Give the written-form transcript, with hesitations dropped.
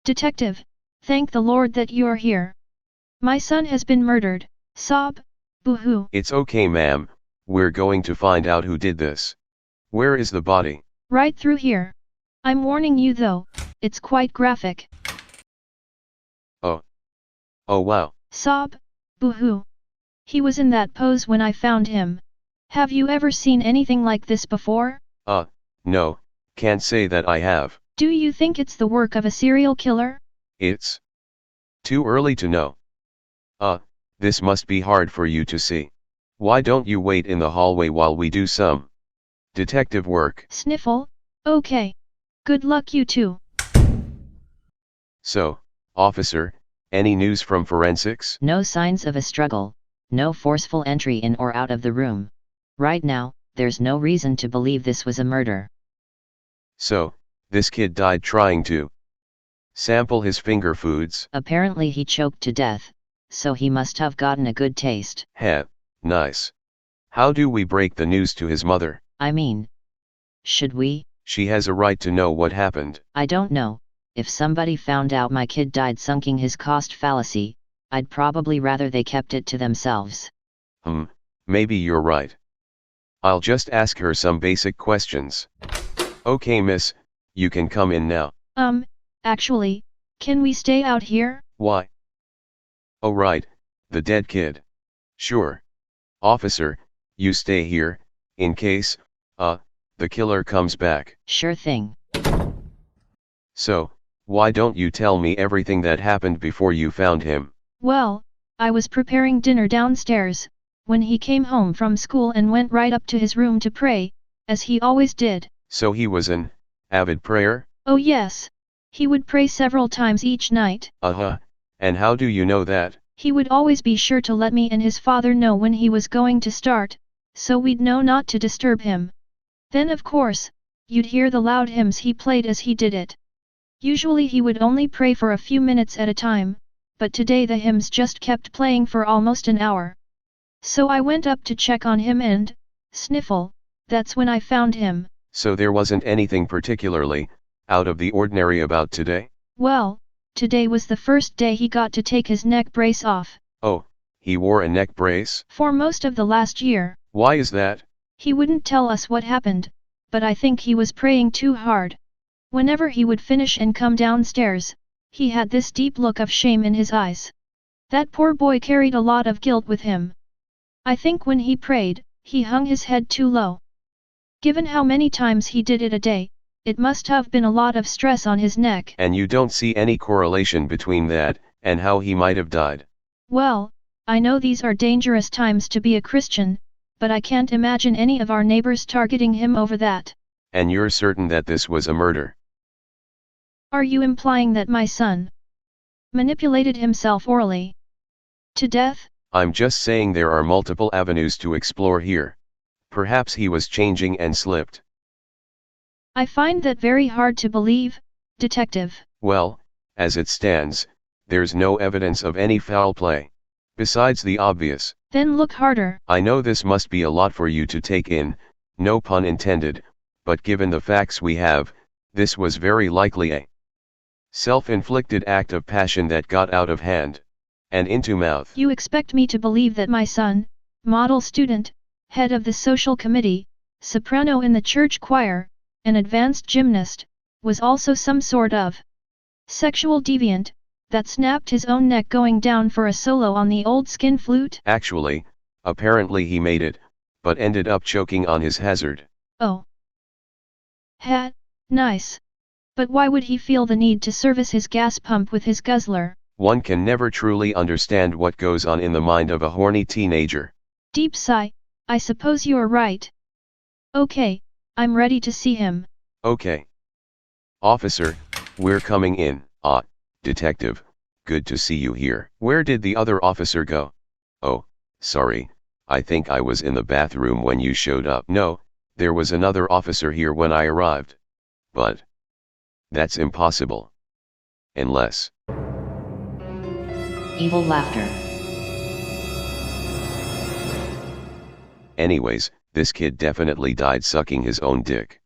Detective, thank the Lord that you are here. My son has been murdered. Sob, boo-hoo. It's okay, ma'am, we're going to find out who did this. Where is the body? Right through here. I'm warning you though, it's quite graphic. Oh. Oh wow. Sob, boo-hoo. He was in that pose when I found him. Have you ever seen anything like this before? No, can't say that I have. Do you think it's the work of a serial killer? It's too early to know. This must be hard for you to see. Why don't you wait in the hallway while we do some detective work? Sniffle? Okay. Good luck you two. So, officer, any news from forensics? No signs of a struggle, no forceful entry in or out of the room. Right now, there's no reason to believe this was a murder. So, this kid died trying to sample his finger foods? Apparently he choked to death, so he must have gotten a good taste. Heh, nice. How do we break the news to his mother? I mean, should we? She has a right to know what happened. I don't know. If somebody found out my kid died sunking his cost fallacy, I'd probably rather they kept it to themselves. Maybe you're right. I'll just ask her some basic questions. Okay, miss, you can come in now. Actually, can we stay out here? Why? Oh right, the dead kid. Sure. Officer, you stay here, in case, the killer comes back. Sure thing. So, why don't you tell me everything that happened before you found him? Well, I was preparing dinner downstairs, when he came home from school and went right up to his room to pray, as he always did. So he was an avid prayer? Oh yes. He would pray several times each night. And how do you know that? He would always be sure to let me and his father know when he was going to start, so we'd know not to disturb him. Then of course, you'd hear the loud hymns he played as he did it. Usually he would only pray for a few minutes at a time, but today the hymns just kept playing for almost an hour. So I went up to check on him and, sniffle, that's when I found him. So there wasn't anything particularly out of the ordinary about today? Well, today was the first day he got to take his neck brace off. Oh, he wore a neck brace? For most of the last year. Why is that? He wouldn't tell us what happened, but I think he was praying too hard. Whenever he would finish and come downstairs, he had this deep look of shame in his eyes. That poor boy carried a lot of guilt with him. I think when he prayed, he hung his head too low. Given how many times he did it a day, it must have been a lot of stress on his neck. And you don't see any correlation between that, and how he might have died? Well, I know these are dangerous times to be a Christian, but I can't imagine any of our neighbors targeting him over that. And you're certain that this was a murder? Are you implying that my son manipulated himself orally to death? I'm just saying there are multiple avenues to explore here. Perhaps he was changing and slipped. I find that very hard to believe, detective. Well, as it stands, there's no evidence of any foul play. Besides the obvious. Then look harder. I know this must be a lot for you to take in, no pun intended, but given the facts we have, this was very likely a self-inflicted act of passion that got out of hand and into mouth. You expect me to believe that my son, model student, head of the social committee, soprano in the church choir, an advanced gymnast, was also some sort of sexual deviant, that snapped his own neck going down for a solo on the old skin flute? Actually, apparently he made it, but ended up choking on his hazard. Oh. Nice. But why would he feel the need to service his gas pump with his guzzler? One can never truly understand what goes on in the mind of a horny teenager. Deep sigh, I suppose you are right. Okay, I'm ready to see him. Okay. Officer, we're coming in. Detective, good to see you here. Where did the other officer go? Oh, sorry, I think I was in the bathroom when you showed up. No, there was another officer here when I arrived. But that's impossible. Unless... Evil laughter. Anyways, this kid definitely died sucking his own dick.